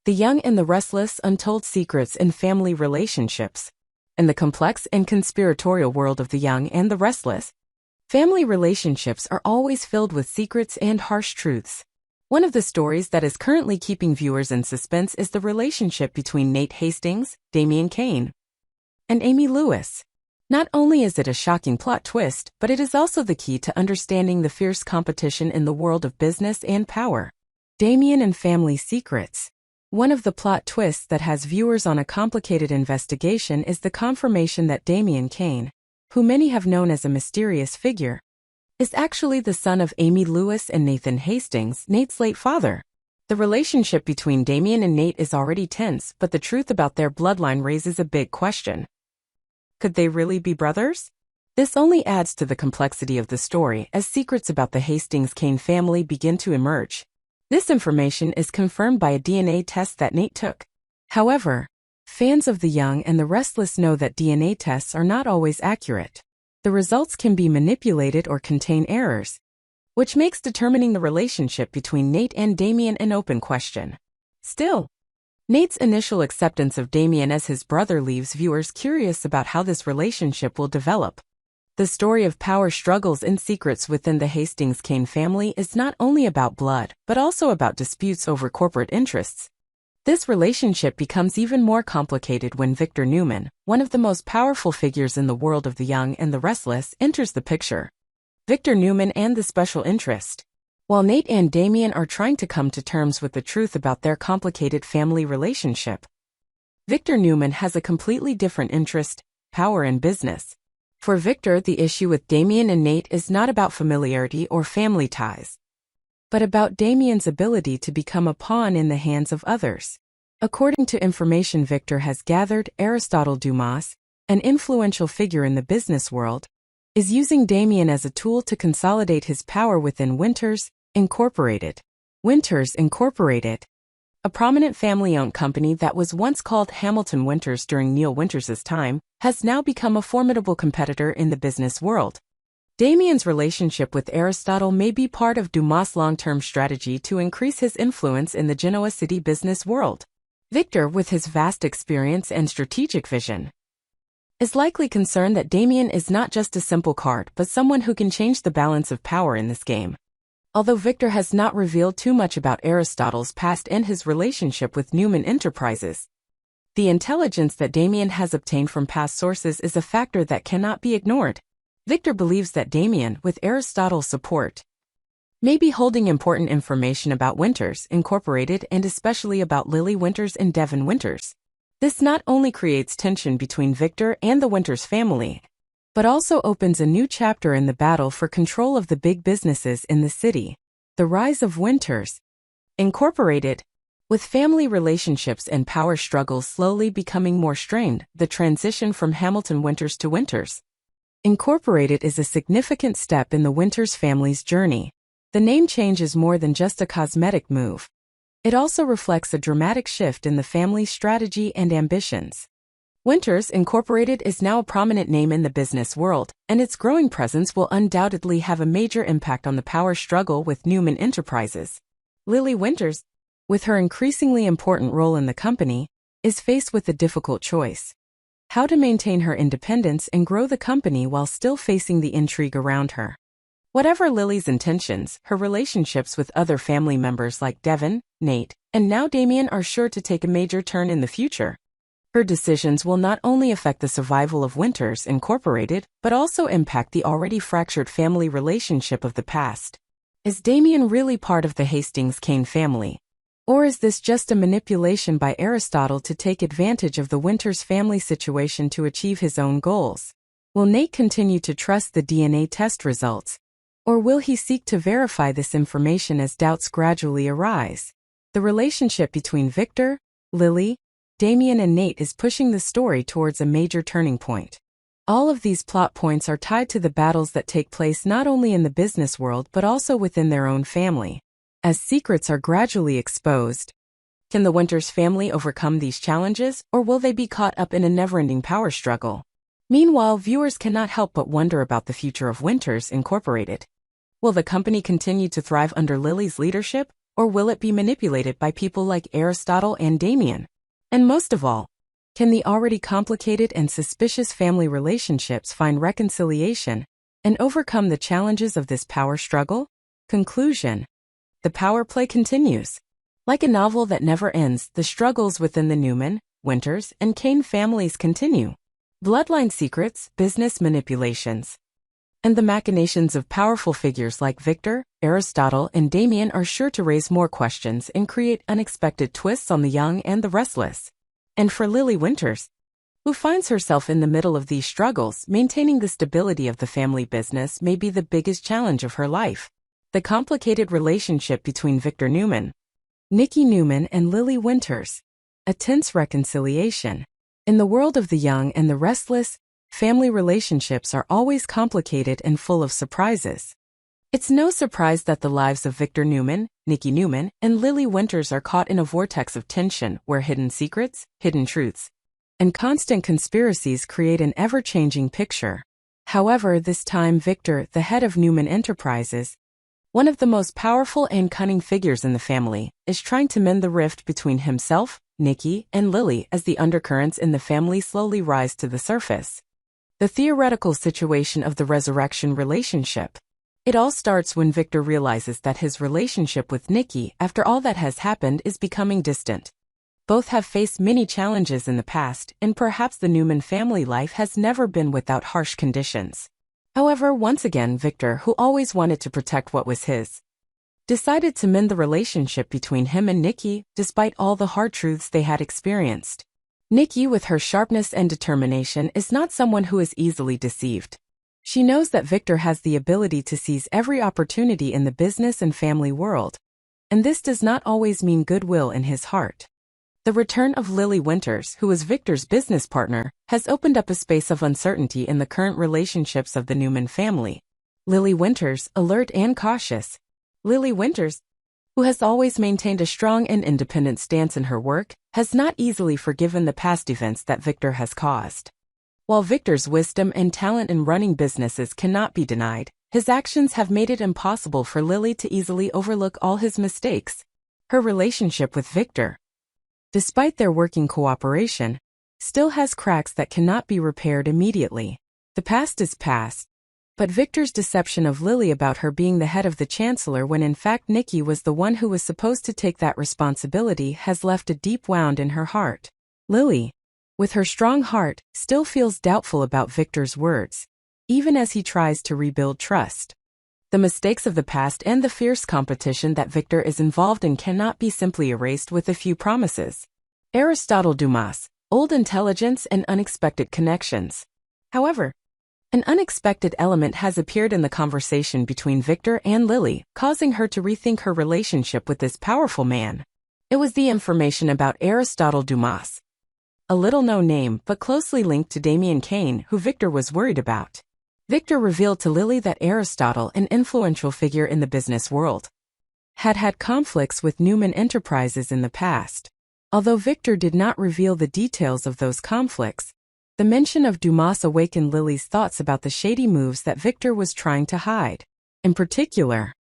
The Young and the Restless: Untold Secrets in Family Relationships. In the complex and conspiratorial world of The Young and the Restless, family relationships are always filled with secrets and harsh truths. One of the stories that is currently keeping viewers in suspense is the relationship between Nate Hastings, Damian Kane, and Amy Lewis. Not only is it a shocking plot twist, but it is also the key to understanding the fierce competition in the world of business and power. Damian and family secrets. One of the plot twists that has viewers on a complicated investigation is the confirmation that Damian Kane, who many have known as a mysterious figure, is actually the son of Amy Lewis and Nathan Hastings, Nate's late father. The relationship between Damian and Nate is already tense, but the truth about their bloodline raises a big question. Could they really be brothers? This only adds to the complexity of the story as secrets about the Hastings-Kane family begin to emerge. This information is confirmed by a DNA test that Nate took. However, fans of The Young and the Restless know that DNA tests are not always accurate. The results can be manipulated or contain errors, which makes determining the relationship between Nate and Damian an open question. Still, Nate's initial acceptance of Damian as his brother leaves viewers curious about how this relationship will develop. The story of power struggles and secrets within the Hastings-Kane family is not only about blood, but also about disputes over corporate interests. This relationship becomes even more complicated when Victor Newman, one of the most powerful figures in the world of The Young and the Restless, enters the picture. Victor Newman and the special interest. While Nate and Damian are trying to come to terms with the truth about their complicated family relationship, Victor Newman has a completely different interest: power and business. For Victor, the issue with Damian and Nate is not about familiarity or family ties, but about Damian's ability to become a pawn in the hands of others. According to information Victor has gathered, Aristotle Dumas, an influential figure in the business world, is using Damian as a tool to consolidate his power within Winters, Incorporated. Winters, Incorporated, a prominent family-owned company that was once called Hamilton Winters during Neil Winters's time, has now become a formidable competitor in the business world. Damian's relationship with Aristotle may be part of Dumas' long-term strategy to increase his influence in the Genoa City business world. Victor, with his vast experience and strategic vision, is likely concerned that Damian is not just a simple card but someone who can change the balance of power in this game. Although Victor has not revealed too much about Aristotle's past and his relationship with Newman Enterprises, the intelligence that Damian has obtained from past sources is a factor that cannot be ignored. Victor believes that Damian, with Aristotle's support, may be holding important information about Winters, Incorporated, and especially about Lily Winters and Devin Winters. This not only creates tension between Victor and the Winters family, but also opens a new chapter in the battle for control of the big businesses in the city. The rise of Winters, Incorporated. With family relationships and power struggles slowly becoming more strained, the transition from Hamilton Winters to Winters, Incorporated is a significant step in the Winters family's journey. The name change is more than just a cosmetic move. It also reflects a dramatic shift in the family's strategy and ambitions. Winters, Incorporated is now a prominent name in the business world, and its growing presence will undoubtedly have a major impact on the power struggle with Newman Enterprises. Lily Winters, with her increasingly important role in the company, is faced with a difficult choice: how to maintain her independence and grow the company while still facing the intrigue around her. Whatever Lily's intentions, her relationships with other family members like Devin, Nate, and now Damian are sure to take a major turn in the future. Her decisions will not only affect the survival of Winters, Incorporated, but also impact the already fractured family relationship of the past. Is Damian really part of the Hastings-Kane family? Or is this just a manipulation by Aristotle to take advantage of the Winters family situation to achieve his own goals? Will Nate continue to trust the DNA test results? Or will he seek to verify this information as doubts gradually arise? The relationship between Victor, Lily, Damian and Nate is pushing the story towards a major turning point. All of these plot points are tied to the battles that take place not only in the business world but also within their own family. As secrets are gradually exposed, can the Winters family overcome these challenges, or will they be caught up in a never-ending power struggle? Meanwhile, viewers cannot help but wonder about the future of Winters, Incorporated. Will the company continue to thrive under Lily's leadership, Or will it be manipulated by people like Aristotle and Damien? And most of all, can the already complicated and suspicious family relationships find reconciliation and overcome the challenges of this power struggle? Conclusion. The power play continues. Like a novel that never ends, the struggles within the Newman, Winters, and Kane families continue. Bloodline secrets, business manipulations, and the machinations of powerful figures like Victor, Aristotle, and Damien are sure to raise more questions and create unexpected twists on the young and the restless. And for Lily Winters, who finds herself in the middle of these struggles, maintaining the stability of the family business may be the biggest challenge of her life. The complicated relationship between Victor Newman, Nikki Newman, and Lily Winters. A tense reconciliation. In the world of the young and the restless, family relationships are always complicated and full of surprises. It's no surprise that the lives of Victor Newman, Nikki Newman, and Lily Winters are caught in a vortex of tension where hidden secrets, hidden truths, and constant conspiracies create an ever-changing picture. However, this time Victor, the head of Newman Enterprises, one of the most powerful and cunning figures in the family, is trying to mend the rift between himself, Nikki, and Lily as the undercurrents in the family slowly rise to the surface. The theoretical situation of the resurrection relationship. It all starts when Victor realizes that his relationship with Nikki, after all that has happened, is becoming distant. Both have faced many challenges in the past, and perhaps the Newman family life has never been without harsh conditions. However, once again, Victor, who always wanted to protect what was his, decided to mend the relationship between him and Nikki, despite all the hard truths they had experienced. Nikki, with her sharpness and determination, is not someone who is easily deceived. She knows that Victor has the ability to seize every opportunity in the business and family world, and this does not always mean goodwill in his heart. The return of Lily Winters, who is Victor's business partner, has opened up a space of uncertainty in the current relationships of the Newman family. Lily Winters, alert and cautious. Lily Winters, who has always maintained a strong and independent stance in her work, has not easily forgiven the past events that Victor has caused. While Victor's wisdom and talent in running businesses cannot be denied, his actions have made it impossible for Lily to easily overlook all his mistakes. Her relationship with Victor, despite their working cooperation, still has cracks that cannot be repaired immediately. The past is past. But Victor's deception of Lily about her being the head of the chancellor when in fact Nikki was the one who was supposed to take that responsibility has left a deep wound in her heart. Lily, with her strong heart, still feels doubtful about Victor's words, even as he tries to rebuild trust. The mistakes of the past and the fierce competition that Victor is involved in cannot be simply erased with a few promises. Aristotle Dumas, old intelligence and unexpected connections. However, an unexpected element has appeared in the conversation between Victor and Lily, causing her to rethink her relationship with this powerful man. It was the information about Aristotle Dumas, a little-known name but closely linked to Damien Kane, who Victor was worried about. Victor revealed to Lily that Aristotle, an influential figure in the business world, had conflicts with Newman Enterprises in the past. Although Victor did not reveal the details of those conflicts, the mention of Dumas awakened Lily's thoughts about the shady moves that Victor was trying to hide. In particular,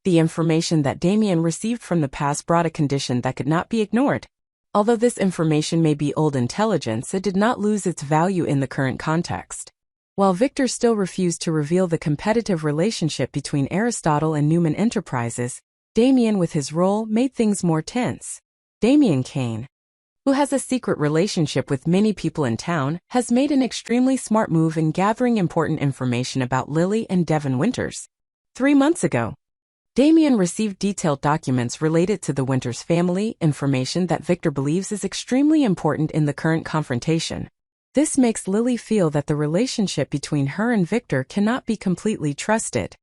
the information that Damien received from the past brought a condition that could not be ignored. Although this information may be old intelligence, it did not lose its value in the current context. While Victor still refused to reveal the competitive relationship between Aristotle and Newman Enterprises, Damien, with his role, made things more tense. Damien Kane, who has a secret relationship with many people in town, has made an extremely smart move in gathering important information about Lily and Devin Winters. 3 months ago, Damien received detailed documents related to the Winters family, information that Victor believes is extremely important in the current confrontation. This makes Lily feel that the relationship between her and Victor cannot be completely trusted.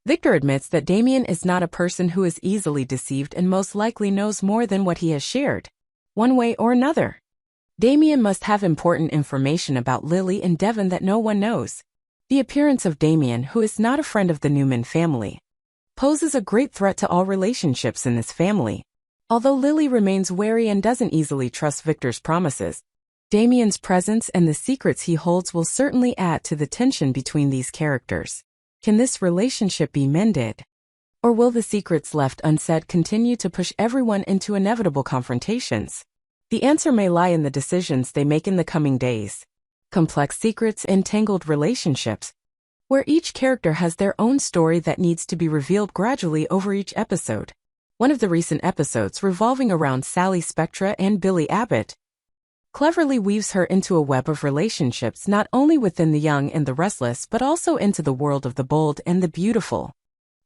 Victor admits that Damien is not a person who is easily deceived and most likely knows more than what he has shared. One way or another, Damien must have important information about Lily and Devin that no one knows. The appearance of Damien, who is not a friend of the Newman family, poses a great threat to all relationships in this family. Although Lily remains wary and doesn't easily trust Victor's promises, Damien's presence and the secrets he holds will certainly add to the tension between these characters. Can this relationship be mended? Or will the secrets left unsaid continue to push everyone into inevitable confrontations? The answer may lie in the decisions they make in the coming days. Complex secrets and tangled relationships, where each character has their own story that needs to be revealed gradually over each episode. One of the recent episodes revolving around Sally Spectra and Billy Abbott cleverly weaves her into a web of relationships not only within the young and the restless but also into the world of the bold and the beautiful.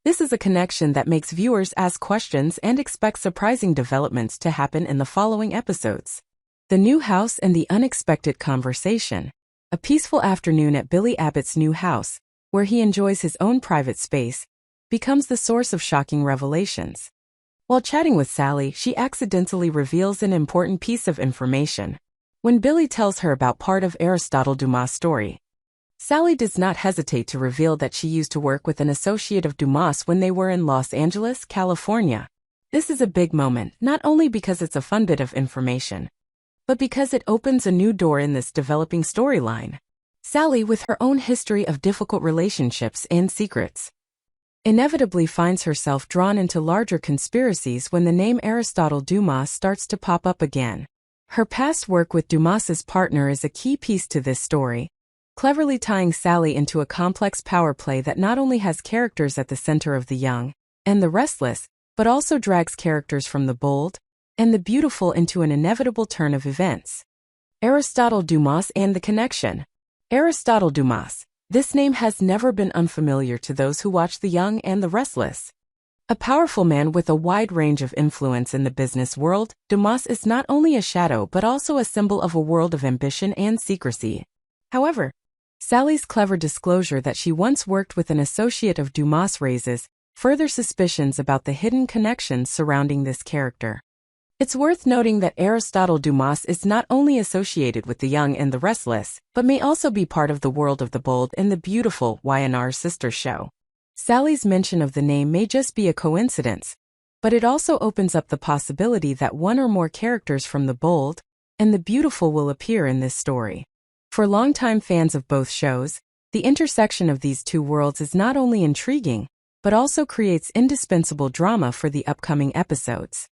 This is a connection that makes viewers ask questions and expect surprising developments to happen in the following episodes. The New House and the Unexpected Conversation. A peaceful afternoon at Billy Abbott's new house, where he enjoys his own private space, becomes the source of shocking revelations. While chatting with Sally, she accidentally reveals an important piece of information. When Billy tells her about part of Aristotle Dumas' story, Sally does not hesitate to reveal that she used to work with an associate of Dumas when they were in Los Angeles, California. This is a big moment, not only because it's a fun bit of information, but because it opens a new door in this developing storyline. Sally, with her own history of difficult relationships and secrets, inevitably finds herself drawn into larger conspiracies when the name Aristotle Dumas starts to pop up again. Her past work with Dumas's partner is a key piece to this story, cleverly tying Sally into a complex power play that not only has characters at the center of the young and the restless, but also drags characters from the bold and the beautiful into an inevitable turn of events. Aristotle Dumas and the connection. Aristotle Dumas. This name has never been unfamiliar to those who watch The Young and the Restless. A powerful man with a wide range of influence in the business world, Dumas is not only a shadow but also a symbol of a world of ambition and secrecy. However, Sally's clever disclosure that she once worked with an associate of Dumas raises further suspicions about the hidden connections surrounding this character. It's worth noting that Aristotle Dumas is not only associated with The Young and the Restless, but may also be part of the world of the bold and the beautiful YNR sister show. Sally's mention of the name may just be a coincidence, but it also opens up the possibility that one or more characters from the bold and the beautiful will appear in this story. For longtime fans of both shows, the intersection of these two worlds is not only intriguing, but also creates indispensable drama for the upcoming episodes.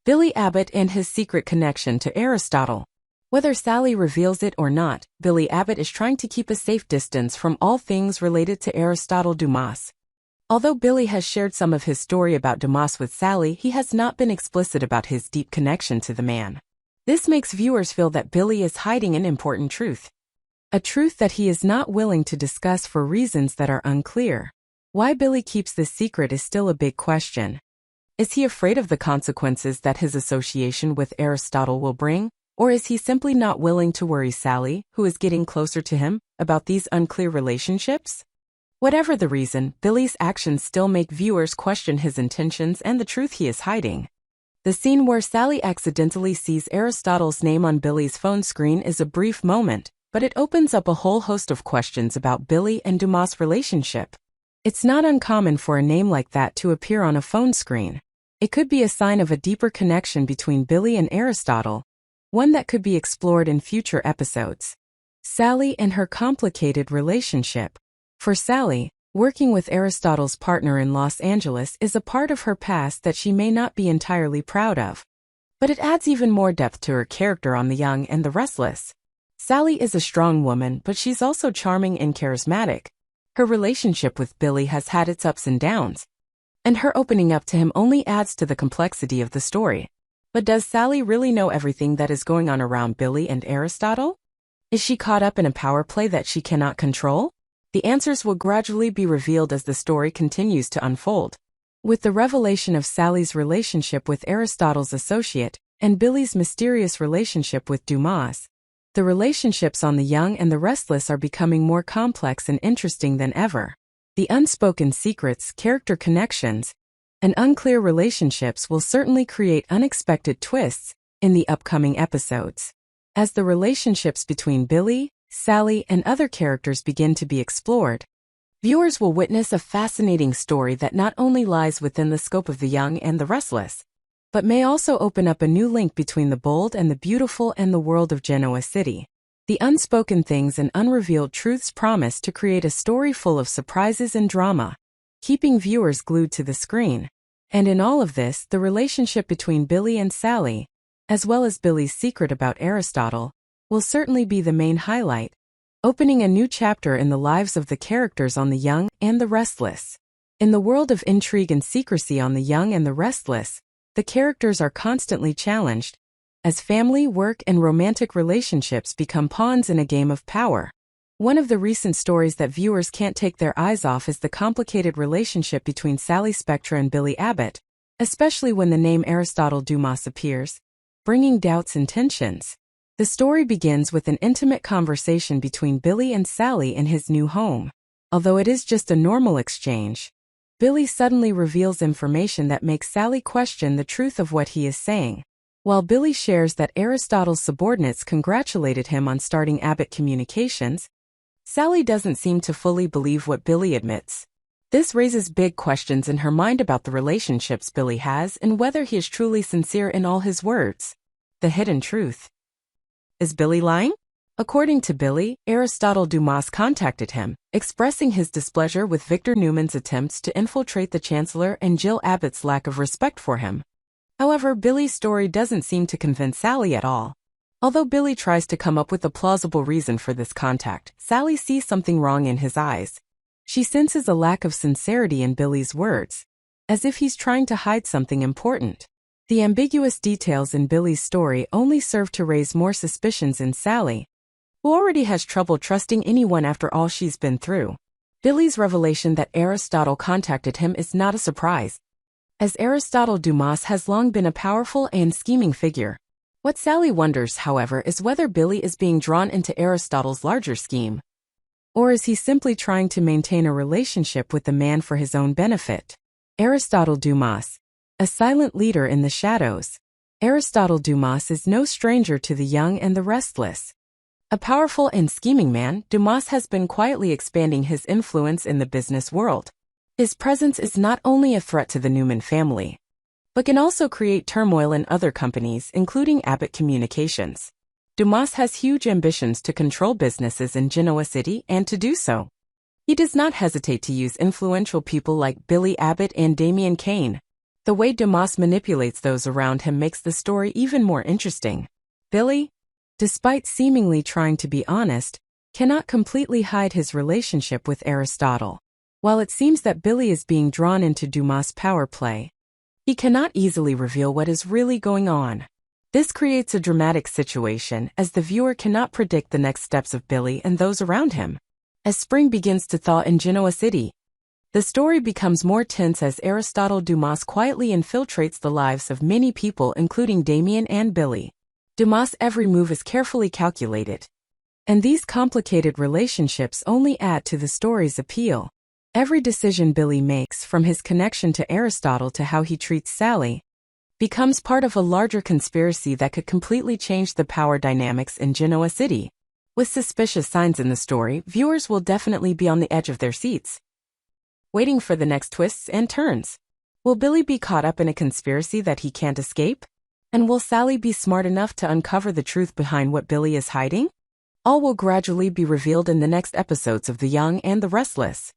Billy Abbott and his secret connection to Aristotle. Whether Sally reveals it or not, Billy Abbott is trying to keep a safe distance from all things related to Aristotle Dumas. Although Billy has shared some of his story about Dumas with Sally, he has not been explicit about his deep connection to the man. This makes viewers feel that Billy is hiding an important truth. A truth that he is not willing to discuss for reasons that are unclear. Why Billy keeps this secret is still a big question. Is he afraid of the consequences that his association with Aristotle will bring, or is he simply not willing to worry Sally, who is getting closer to him, about these unclear relationships? Whatever the reason, Billy's actions still make viewers question his intentions and the truth he is hiding. The scene where Sally accidentally sees Aristotle's name on Billy's phone screen is a brief moment, but it opens up a whole host of questions about Billy and Dumas' relationship. It's not uncommon for a name like that to appear on a phone screen. It could be a sign of a deeper connection between Billy and Aristotle, one that could be explored in future episodes. Sally and her complicated relationship. For Sally, working with Aristotle's partner in Los Angeles is a part of her past that she may not be entirely proud of. But it adds even more depth to her character on The Young and the Restless. Sally is a strong woman, but she's also charming and charismatic. Her relationship with Billy has had its ups and downs, and her opening up to him only adds to the complexity of the story. But does Sally really know everything that is going on around Billy and Aristotle? Is she caught up in a power play that she cannot control? The answers will gradually be revealed as the story continues to unfold. With the revelation of Sally's relationship with Aristotle's associate and Billy's mysterious relationship with Dumas, the relationships on The Young and the Restless are becoming more complex and interesting than ever. The unspoken secrets, character connections, and unclear relationships will certainly create unexpected twists in the upcoming episodes. As the relationships between Billy, Sally, and other characters begin to be explored, viewers will witness a fascinating story that not only lies within the scope of The Young and the Restless, but may also open up a new link between the bold and the beautiful and the world of Genoa City. The unspoken things and unrevealed truths promise to create a story full of surprises and drama. keeping viewers glued to the screen. And in all of this, the relationship between Billy and Sally, as well as Billy's secret about Aristotle, will certainly be the main highlight, opening a new chapter in the lives of the characters on The Young and the Restless. In the world of intrigue and secrecy on The Young and the Restless, the characters are constantly challenged, as family, work, and romantic relationships become pawns in a game of power. One of the recent stories that viewers can't take their eyes off is the complicated relationship between Sally Spectra and Billy Abbott, especially when the name Aristotle Dumas appears, bringing doubts and tensions. The story begins with an intimate conversation between Billy and Sally in his new home. Although it is just a normal exchange, Billy suddenly reveals information that makes Sally question the truth of what he is saying. While Billy shares that Aristotle's subordinates congratulated him on starting Abbott Communications, Sally doesn't seem to fully believe what Billy admits. This raises big questions in her mind about the relationships Billy has and whether he is truly sincere in all his words. The hidden truth. Is Billy lying? According to Billy, Aristotle Dumas contacted him, expressing his displeasure with Victor Newman's attempts to infiltrate the Chancellor and Jill Abbott's lack of respect for him. However, Billy's story doesn't seem to convince Sally at all. Although Billy tries to come up with a plausible reason for this contact, Sally sees something wrong in his eyes. She senses a lack of sincerity in Billy's words, as if he's trying to hide something important. The ambiguous details in Billy's story only serve to raise more suspicions in Sally, who already has trouble trusting anyone after all she's been through. Billy's revelation that Aristotle contacted him is not a surprise, as Aristotle Dumas has long been a powerful and scheming figure. What Sally wonders, however, is whether Billy is being drawn into Aristotle's larger scheme, or is he simply trying to maintain a relationship with the man for his own benefit? Aristotle Dumas, a silent leader in the shadows. Aristotle Dumas is no stranger to The Young and the Restless. A powerful and scheming man, Dumas has been quietly expanding his influence in the business world. His presence is not only a threat to the Newman family, but can also create turmoil in other companies, including Abbott Communications. Dumas has huge ambitions to control businesses in Genoa City, and to do so, he does not hesitate to use influential people like Billy Abbott and Damien Kane. The way Dumas manipulates those around him makes the story even more interesting. Billy, despite seemingly trying to be honest, cannot completely hide his relationship with Aristotle. While it seems that Billy is being drawn into Dumas' power play, he cannot easily reveal what is really going on. This creates a dramatic situation, as the viewer cannot predict the next steps of Billy and those around him. As spring begins to thaw in Genoa City, the story becomes more tense as Aristotle Dumas quietly infiltrates the lives of many people, including Damien and Billy. Dumas' every move is carefully calculated, and these complicated relationships only add to the story's appeal. Every decision Billy makes, from his connection to Aristotle to how he treats Sally, becomes part of a larger conspiracy that could completely change the power dynamics in Genoa City. With suspicious signs in the story, viewers will definitely be on the edge of their seats, waiting for the next twists and turns. Will Billy be caught up in a conspiracy that he can't escape? And will Sally be smart enough to uncover the truth behind what Billy is hiding? All will gradually be revealed in the next episodes of The Young and the Restless.